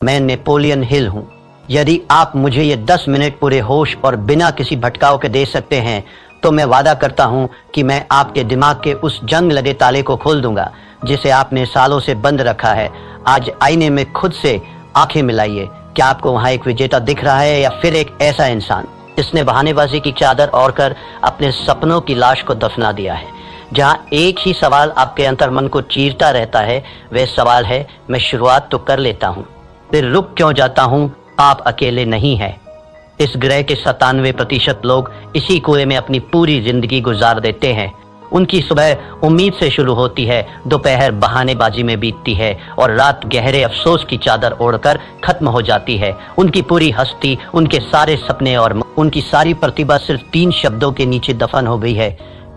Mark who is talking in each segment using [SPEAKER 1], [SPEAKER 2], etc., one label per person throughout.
[SPEAKER 1] मैं Napoleon Hill हूँ। यदि आप मुझे ये 10 मिनट पूरे होश और बिना किसी भटकाव के दे सकते हैं तो मैं वादा करता हूँ कि मैं आपके दिमाग के उस जंग लगे ताले को खोल दूंगा जिसे आपने सालों से बंद रखा है। आज आईने में खुद से आंखें मिलाइए। क्या आपको वहाँ एक विजेता दिख रहा है या फिर एक ऐसा इंसान जिसने बहानेबाजी की चादर ओढ़कर अपने सपनों की लाश को दफना दिया है? जहाँ एक ही सवाल आपके अंतर्मन को चीरता रहता है, वह सवाल है, मैं शुरुआत तो कर लेता हूँ, फिर रुक क्यों जाता हूँ? आप अकेले नहीं हैं। इस ग्रह के 97% लोग इसी कुएं में अपनी पूरी जिंदगी गुजार देते हैं। उनकी सुबह उम्मीद से शुरू होती है, दोपहर बहानेबाजी में बीतती है और रात गहरे अफसोस की चादर ओढ़कर खत्म हो जाती है। उनकी पूरी हस्ती, उनके सारे सपने और उनकी सारी प्रतिभा सिर्फ 3 शब्दों के नीचे दफन हो गई है।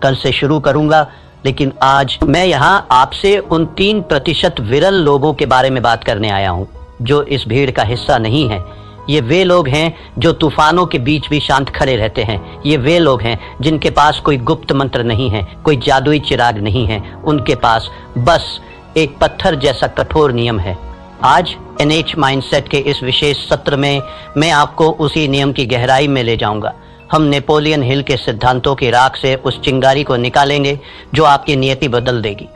[SPEAKER 1] कल से शुरू करूंगा, लेकिन आज मैं यहाँ आपसे उन 3% विरल लोगों के बारे में बात करने आया हूँ जो इस भीड़ का हिस्सा नहीं है। ये वे लोग हैं जो तूफानों के बीच भी शांत खड़े रहते हैं। ये वे लोग हैं जिनके पास कोई गुप्त मंत्र नहीं है, कोई जादुई चिराग नहीं है। उनके पास बस एक पत्थर जैसा कठोर नियम है। आज एनएच माइंडसेट के इस विशेष सत्र में मैं आपको उसी नियम की गहराई में ले जाऊंगा। हम नेपोलियन हिल के सिद्धांतों की राख से उस चिंगारी को निकालेंगे जो आपकी नियति बदल देगी।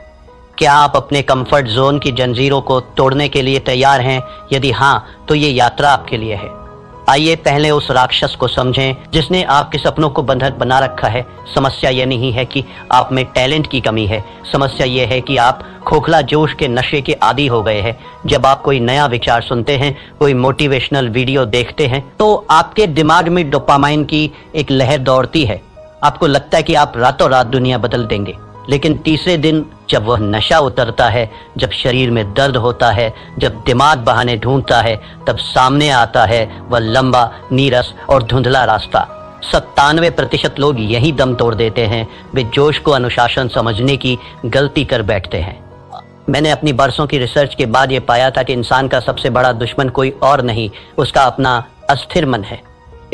[SPEAKER 1] क्या आप अपने कंफर्ट जोन की जंजीरों को तोड़ने के लिए तैयार हैं? यदि हाँ, तो ये यात्रा आपके लिए है। आइए पहले उस राक्षस को समझें जिसने आपके सपनों को बंधक बना रखा है। समस्या ये नहीं है कि आप में टैलेंट की कमी है, समस्या ये है कि आप खोखला जोश के नशे के आदी हो गए हैं। जब आप कोई नया विचार सुनते हैं, कोई मोटिवेशनल वीडियो देखते हैं, तो आपके दिमाग में डोपामाइन की एक लहर दौड़ती है। आपको लगता है कि आप रातों रात दुनिया बदल देंगे। लेकिन तीसरे दिन जब वह नशा उतरता है, जब शरीर में दर्द होता है, जब दिमाग बहाने ढूंढता है, तब सामने आता है वह लंबा, नीरस और धुंधला रास्ता। 97% लोग यही दम तोड़ देते हैं। वे जोश को अनुशासन समझने की गलती कर बैठते हैं। मैंने अपनी बरसों की रिसर्च के बाद ये पाया था कि इंसान का सबसे बड़ा दुश्मन कोई और नहीं, उसका अपना अस्थिर मन है।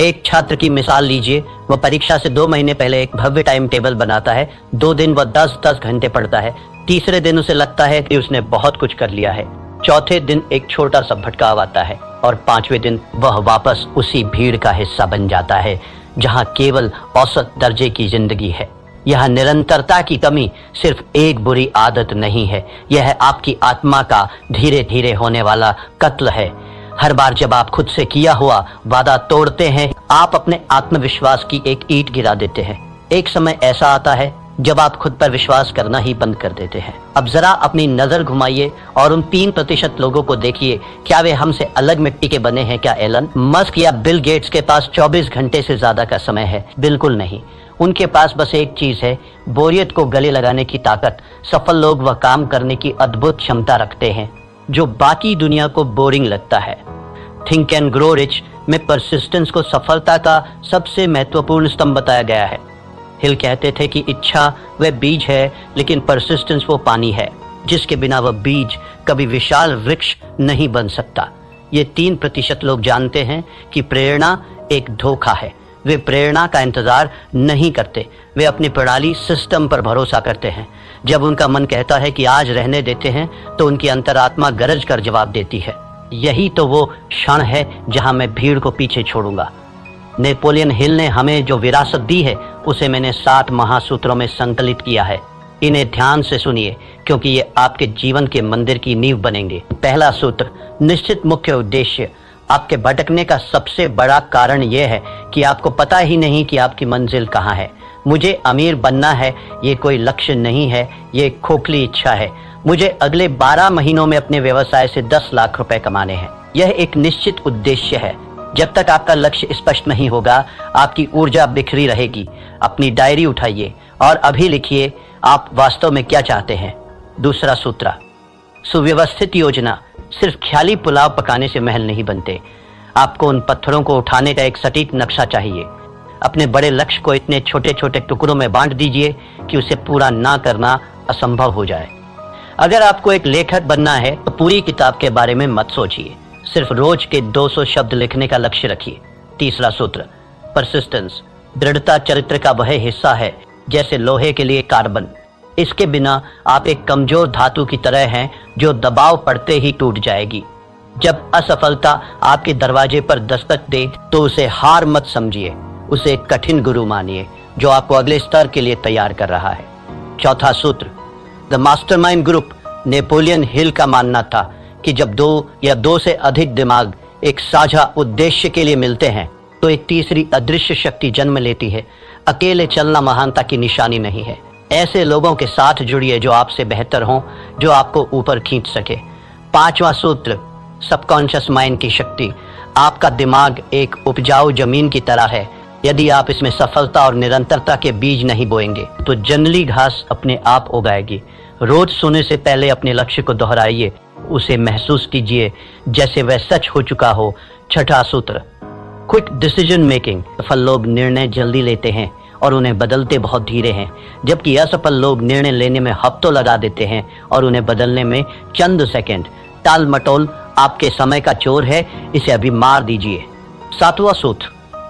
[SPEAKER 1] एक छात्र की मिसाल लीजिए। वह परीक्षा से 2 महीने पहले एक भव्य टाइम टेबल बनाता है। 2 दिन वह 10-10 घंटे पढ़ता है। तीसरे दिन उसे लगता है कि उसने बहुत कुछ कर लिया है। चौथे दिन एक छोटा सा भटकाव आता है और 5वें दिन वह वापस उसी भीड़ का हिस्सा बन जाता है जहां केवल औसत दर्जे की जिंदगी है। यह निरंतरता की कमी सिर्फ एक बुरी आदत नहीं है, यह आपकी आत्मा का धीरे धीरे होने वाला कत्ल है। हर बार जब आप खुद से किया हुआ वादा तोड़ते हैं, आप अपने आत्मविश्वास की एक ईंट गिरा देते हैं। एक समय ऐसा आता है जब आप खुद पर विश्वास करना ही बंद कर देते हैं। अब जरा अपनी नजर घुमाइए और उन 3% लोगों को देखिए। क्या वे हमसे अलग मिट्टी के बने हैं? क्या एलन मस्क या बिल गेट्स के पास 24 घंटे से ज्यादा का समय है? बिल्कुल नहीं। उनके पास बस एक चीज है, बोरियत को गले लगाने की ताकत। सफल लोग वह काम करने की अद्भुत क्षमता रखते हैं जो बाकी दुनिया को बोरिंग लगता है। थिंक एंड ग्रो रिच में परसिस्टेंस को सफलता का सबसे महत्वपूर्ण स्तंभ बताया गया है। हिल कहते थे कि इच्छा वह बीज है, लेकिन परसिस्टेंस वो पानी है जिसके बिना वह बीज कभी विशाल वृक्ष नहीं बन सकता। ये 3% लोग जानते हैं कि प्रेरणा एक धोखा है। वे प्रेरणा का इंतजार नहीं करते, वे अपनी प्रणाली सिस्टम पर भरोसा करते हैं। जब उनका मन कहता है कि आज रहने देते हैं, तो उनकी अंतरात्मा गरज कर जवाब देती है, यही तो वो क्षण है जहां मैं भीड़ को पीछे छोड़ूंगा। नेपोलियन हिल ने हमें जो विरासत दी है उसे मैंने 7 महासूत्रों में संकलित किया है। इन्हें ध्यान से सुनिए क्योंकि ये आपके जीवन के मंदिर की नींव बनेंगे। पहला सूत्र, निश्चित मुख्य उद्देश्य। आपके भटकने का सबसे बड़ा कारण यह है कि आपको पता ही नहीं कि आपकी मंजिल कहाँ है। मुझे अमीर बनना है, ये कोई लक्ष्य नहीं है, ये एक खोखली इच्छा है। मुझे अगले 12 महीनों में अपने व्यवसाय से 10 लाख रुपए कमाने हैं। यह एक निश्चित उद्देश्य है। जब तक आपका लक्ष्य स्पष्ट नहीं होगा, आपकी ऊर्जा बिखरी रहेगी। अपनी डायरी उठाइए और अभी लिखिए आप वास्तव में क्या चाहते हैं। दूसरा सूत्र, सुव्यवस्थित योजना। सिर्फ ख्याली पुलाव पकाने से महल नहीं बनते। आपको उन पत्थरों को उठाने का एक सटीक नक्शा चाहिए। अपने बड़े लक्ष्य को इतने छोटे छोटे टुकड़ों में बांट दीजिए कि उसे पूरा ना करना असंभव हो जाए। अगर आपको एक लेखक बनना है तो पूरी किताब के बारे में मत सोचिए, सिर्फ रोज के 200 शब्द लिखने का लक्ष्य रखिए। तीसरा सूत्र, परसिस्टेंस। दृढ़ता चरित्र का वह हिस्सा है जैसे लोहे के लिए कार्बन। इसके बिना आप एक कमजोर धातु की तरह हैं जो दबाव पड़ते ही टूट जाएगी। जब असफलता आपके दरवाजे पर दस्तक दे तो उसे हार मत समझिए, उसे एक कठिन गुरु मानिए जो आपको अगले स्तर के लिए तैयार कर रहा है। चौथा सूत्र, the mastermind group Napoleon Hill का मानना था कि जब दो या दो से अधिक दिमाग एक साझा उद्देश्य के लिए मिलते हैं तो एक तीसरी अदृश्य शक्ति जन्म लेती है। अकेले चलना महानता की निशानी नहीं है। ऐसे लोगों के साथ जुड़िए जो आपसे बेहतर हों, जो आपको ऊपर खींच सके। पांचवा सूत्र, सबकॉन्शियस माइंड की शक्ति। आपका दिमाग एक उपजाऊ जमीन की तरह है। यदि आप इसमें सफलता और निरंतरता के बीज नहीं बोएंगे तो जंगली घास अपने आप उगाएगी। रोज सोने से पहले अपने लक्ष्य को दोहराइए, उसे महसूस कीजिए जैसे वह सच हो चुका हो। छठा सूत्र, क्विक डिसीजन मेकिंग। सफल लोग निर्णय जल्दी लेते हैं और उन्हें बदलते बहुत धीरे हैं, जबकि असफल लोग निर्णय लेने में हफ्तों लगा देते हैं और उन्हें बदलने में चंद सेकंड। टाल मटोल आपके समय का चोर है, इसे अभी मार दीजिए। सातवां सूत्र,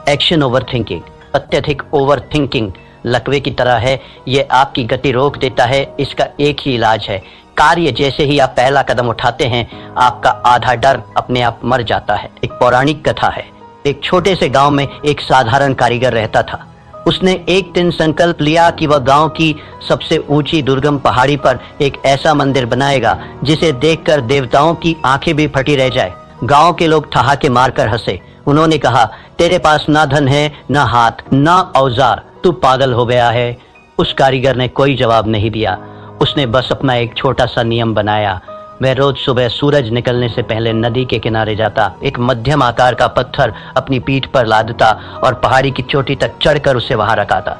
[SPEAKER 1] एक्शन ओवर थिंकिंग। अत्यधिक ओवर थिंकिंग लकवे की तरह है, ये आपकी गति रोक देता है। इसका एक ही इलाज है, कार्य जैसे ही आप पहला कदम उठाते हैं आपका आधा डर अपने आप मर जाता है। एक पौराणिक कथा है। एक छोटे से गांव में एक साधारण कारीगर रहता था। उसने एक दिन संकल्प लिया कि वह गांव की सबसे ऊंची दुर्गम पहाड़ी पर एक ऐसा मंदिर बनाएगा जिसे देखकर देवताओं की आंखें भी फटी रह जाए। गांव के लोग ठहाके मारकर हंसे। उन्होंने कहा, तेरे पास ना धन है, ना हाथ, ना औजार, तू पागल हो गया है। उस कारीगर ने कोई जवाब नहीं दिया। उसने बस अपना एक छोटा सा नियम बनाया। वह रोज सुबह सूरज निकलने से पहले नदी के किनारे जाता, एक मध्यम आकार का पत्थर अपनी पीठ पर लादता और पहाड़ी की चोटी तक चढ़कर उसे वहां रखाता।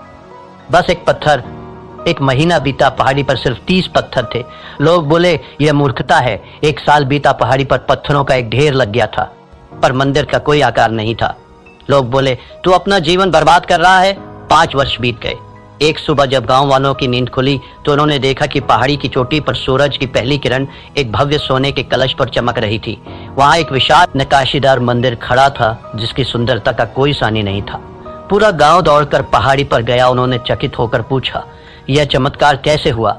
[SPEAKER 1] बस एक पत्थर। एक महीना बीता, पहाड़ी पर सिर्फ 30 पत्थर थे। लोग बोले, यह मूर्खता है। एक साल बीता, पहाड़ी पर पत्थरों का एक ढेर लग गया था, पर मंदिर का कोई आकार नहीं था। लोग बोले, तू अपना जीवन बर्बाद कर रहा है। 5 वर्ष बीत गए। एक सुबह जब गांव वालों की नींद खुली तो उन्होंने देखा कि पहाड़ी की चोटी पर सूरज की पहली किरण एक भव्य सोने के कलश पर चमक रही थी। वहां एक विशाल नक्काशीदार मंदिर खड़ा था जिसकी सुंदरता का कोई सानी नहीं था। पूरा गांव दौड़कर पहाड़ी पर गया। उन्होंने चकित होकर पूछा, यह चमत्कार कैसे हुआ?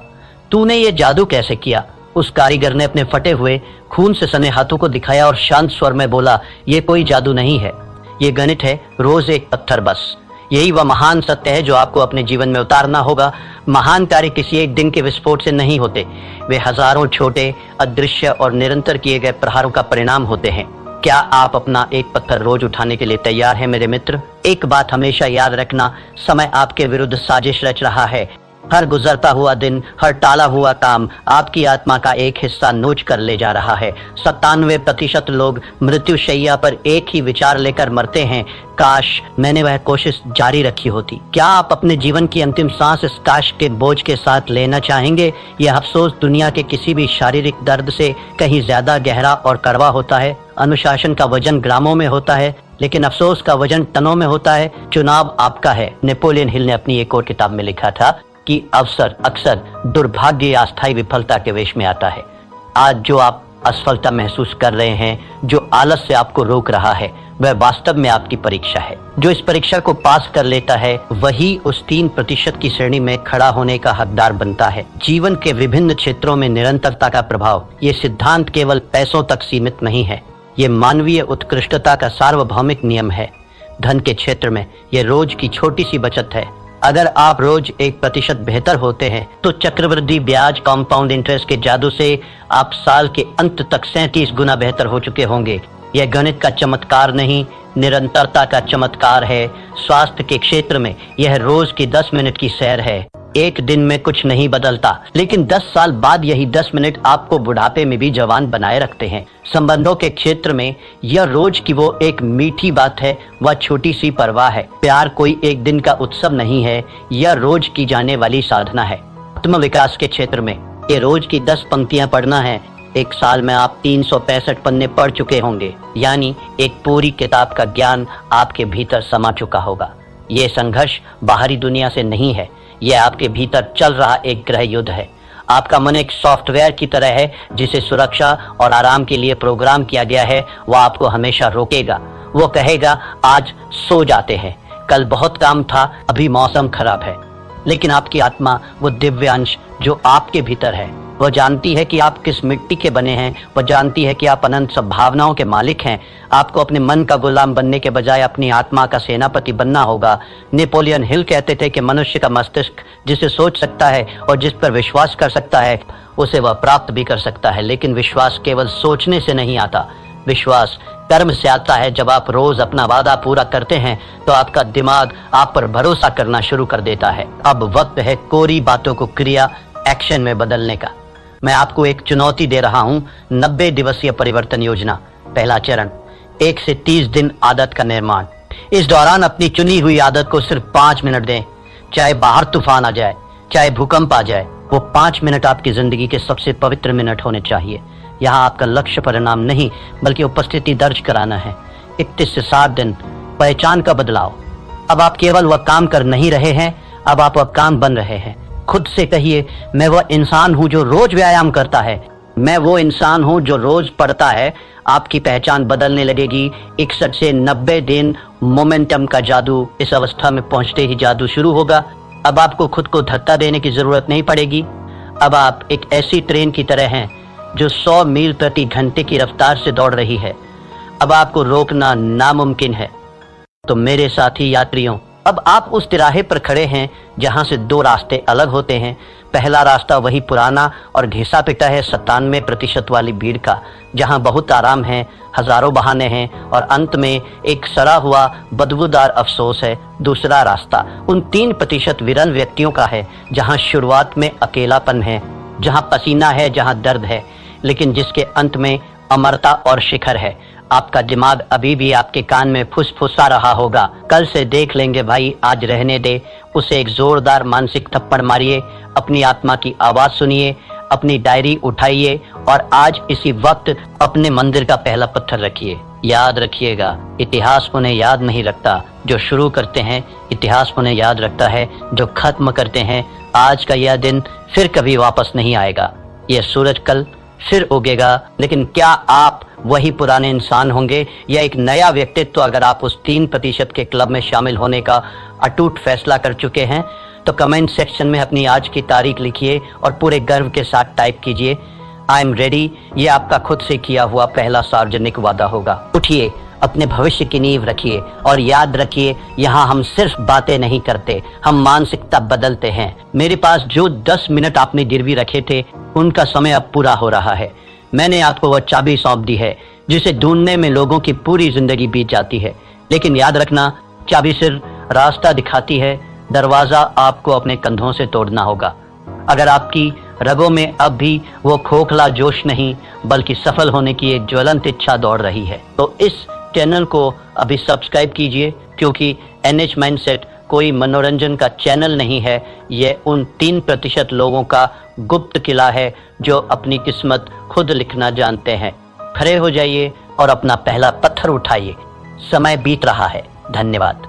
[SPEAKER 1] तूने ये जादू कैसे किया? उस कारीगर ने अपने फटे हुए खून से सने हाथों को दिखाया और शांत स्वर में बोला, ये कोई जादू नहीं है, ये गणित है, रोज एक पत्थर बस। यही वह महान सत्य है जो आपको अपने जीवन में उतारना होगा। महान कार्य किसी एक दिन के विस्फोट से नहीं होते, वे हजारों छोटे, अदृश्य और निरंतर किए गए प्रहारों का परिणाम होते हैं। क्या आप अपना एक पत्थर रोज उठाने के लिए तैयार हैं मेरे मित्र? एक बात हमेशा याद रखना, समय आपके विरुद्ध साजिश रच रहा है। हर गुजरता हुआ दिन, हर टाला हुआ काम आपकी आत्मा का एक हिस्सा नोच कर ले जा रहा है। 97% लोग मृत्युशैया पर एक ही विचार लेकर मरते हैं, काश मैंने वह कोशिश जारी रखी होती। क्या आप अपने जीवन की अंतिम सांस इस काश के बोझ के साथ लेना चाहेंगे? यह अफसोस दुनिया के किसी भी शारीरिक दर्द से कहीं ज्यादा गहरा और कड़वा होता है। अनुशासन का वजन ग्रामों में होता है, लेकिन अफसोस का वजन टनों में होता है। चुनाव आपका है। नेपोलियन हिल ने अपनी एक और किताब में लिखा था कि अवसर अक्सर दुर्भाग्य या अस्थायी विफलता के वेश में आता है। आज जो आप असफलता महसूस कर रहे हैं, जो आलस से आपको रोक रहा है, वह वास्तव में आपकी परीक्षा है। जो इस परीक्षा को पास कर लेता है वही उस 3% की श्रेणी में खड़ा होने का हकदार बनता है। जीवन के विभिन्न क्षेत्रों में निरंतरता का प्रभाव, ये सिद्धांत केवल पैसों तक सीमित नहीं है, ये मानवीय उत्कृष्टता का सार्वभौमिक नियम है। धन के क्षेत्र में यह रोज की छोटी सी बचत है। अगर आप रोज 1% बेहतर होते हैं तो चक्रवृद्धि ब्याज, कंपाउंड इंटरेस्ट के जादू से आप साल के अंत तक 37 गुना बेहतर हो चुके होंगे। यह गणित का चमत्कार नहीं, निरंतरता का चमत्कार है। स्वास्थ्य के क्षेत्र में यह रोज की 10 मिनट की सैर है। एक दिन में कुछ नहीं बदलता, लेकिन 10 साल बाद यही 10 मिनट आपको बुढ़ापे में भी जवान बनाए रखते हैं। संबंधों के क्षेत्र में यह रोज की वो एक मीठी बात है, वह छोटी सी परवाह है। प्यार कोई एक दिन का उत्सव नहीं है, यह रोज की जाने वाली साधना है। आत्म विकास के क्षेत्र में ये रोज की 10 पंक्तियां पढ़ना है। एक साल में आप 365 पन्ने पढ़ चुके होंगे, यानी एक पूरी किताब का ज्ञान आपके भीतर समा चुका होगा। ये संघर्ष बाहरी दुनिया से नहीं है, यह आपके भीतर चल रहा एक गृह युद्ध है। आपका मन एक सॉफ्टवेयर की तरह है जिसे सुरक्षा और आराम के लिए प्रोग्राम किया गया है। वह आपको हमेशा रोकेगा। वो कहेगा, आज सो जाते हैं, कल बहुत काम था, अभी मौसम खराब है। लेकिन आपकी आत्मा, वो दिव्य अंश जो आपके भीतर है, वह जानती है कि आप किस मिट्टी के बने हैं, वह जानती है कि आप अनंत संभावनाओं के मालिक हैं। आपको अपने मन का गुलाम बनने के बजाय अपनी आत्मा का सेनापति बनना होगा। नेपोलियन हिल कहते थे कि मनुष्य का मस्तिष्क जिसे सोच सकता है और जिस पर विश्वास कर सकता है उसे वह प्राप्त भी कर सकता है, लेकिन विश्वास केवल सोचने से नहीं आता। विश्वास कर्म से आता है। जब आप रोज अपना वादा पूरा करते हैं तो आपका दिमाग आप पर भरोसा करना शुरू कर देता है। अब वक्त है कोरी बातों को क्रिया एक्शन में बदलने का। मैं आपको एक चुनौती दे रहा हूं, 90 दिवसीय परिवर्तन योजना। पहला चरण, 1 से 30 दिन आदत का निर्माण। इस दौरान अपनी चुनी हुई आदत को सिर्फ 5 मिनट दें। चाहे बाहर तूफान आ जाए, चाहे भूकंप आ जाए, वो 5 मिनट आपकी जिंदगी के सबसे पवित्र मिनट होने चाहिए। यहाँ आपका लक्ष्य परिणाम नहीं बल्कि उपस्थिति दर्ज कराना है। 31 से 60 दिन, पहचान का बदलाव। अब आप केवल वह काम कर नहीं रहे हैं, अब आप वह काम बन रहे हैं। खुद से कहिए, मैं वह इंसान हूं जो रोज व्यायाम करता है, मैं वो इंसान हूं जो रोज पढ़ता है। आपकी पहचान बदलने लगेगी। 61 से 90 दिन मोमेंटम का जादू। इस अवस्था में पहुंचते ही जादू शुरू होगा। अब आपको खुद को धक्का देने की जरूरत नहीं पड़ेगी। अब आप एक ऐसी ट्रेन की तरह हैं जो 100 मील प्रति घंटे की रफ्तार से दौड़ रही है। अब आपको रोकना नामुमकिन है। तो मेरे साथी यात्रियों, अब आप उस तिराहे पर खड़े हैं जहां से 2 रास्ते अलग होते हैं। पहला रास्ता वही पुराना और घिसा पिटा है 97% वाली भीड़ का, जहां बहुत आराम है, हजारों बहाने हैं और अंत में एक सड़ा हुआ बदबूदार अफसोस है। दूसरा रास्ता उन 3% विरल व्यक्तियों का है जहां शुरुआत में अकेलापन है, जहां पसीना है, जहां दर्द है, लेकिन जिसके अंत में अमरता और शिखर है। आपका दिमाग अभी भी आपके कान में फुसफुसा रहा होगा, कल से देख लेंगे भाई, आज रहने दे। उसे एक जोरदार मानसिक थप्पड़ मारिए, अपनी आत्मा की आवाज सुनिए, अपनी डायरी उठाइए और आज इसी वक्त अपने मंदिर का पहला पत्थर रखिए। याद रखिएगा, इतिहास उन्हें याद नहीं रखता जो शुरू करते हैं, इतिहास उन्हें याद रखता है जो खत्म करते हैं। आज का यह दिन फिर कभी वापस नहीं आएगा। यह सूरज कल फिर उगेगा, लेकिन क्या आप वही पुराने इंसान होंगे या एक नया व्यक्तित्व? अगर आप उस 3% के क्लब में शामिल होने का अटूट फैसला कर चुके हैं तो कमेंट सेक्शन में अपनी आज की तारीख लिखिए और पूरे गर्व के साथ टाइप कीजिए, आई एम रेडी। ये आपका खुद से किया हुआ पहला सार्वजनिक वादा होगा। उठिए, अपने भविष्य की नींव रखिए और याद रखिए, यहाँ हम सिर्फ बातें नहीं करते, हम मानसिकता बदलते हैं। मेरे पास जो 10 मिनट आपने गिरवी रखे थे उनका समय अब पूरा हो रहा है। मैंने आपको वह चाबी सौंप दी है जिसे ढूंढने में लोगों की पूरी जिंदगी बीत जाती है, लेकिन याद रखना, चाबी सिर्फ रास्ता दिखाती है, दरवाजा आपको अपने कंधों से तोड़ना होगा। अगर आपकी रगों में अब भी वो खोखला जोश नहीं बल्कि सफल होने की एक ज्वलंत इच्छा दौड़ रही है तो इस चैनल को अभी सब्सक्राइब कीजिए, क्योंकि NH माइंडसेट कोई मनोरंजन का चैनल नहीं है। यह उन 3% लोगों का गुप्त किला है जो अपनी किस्मत खुद लिखना जानते हैं। खड़े हो जाइए और अपना पहला पत्थर उठाइए। समय बीत रहा है। धन्यवाद।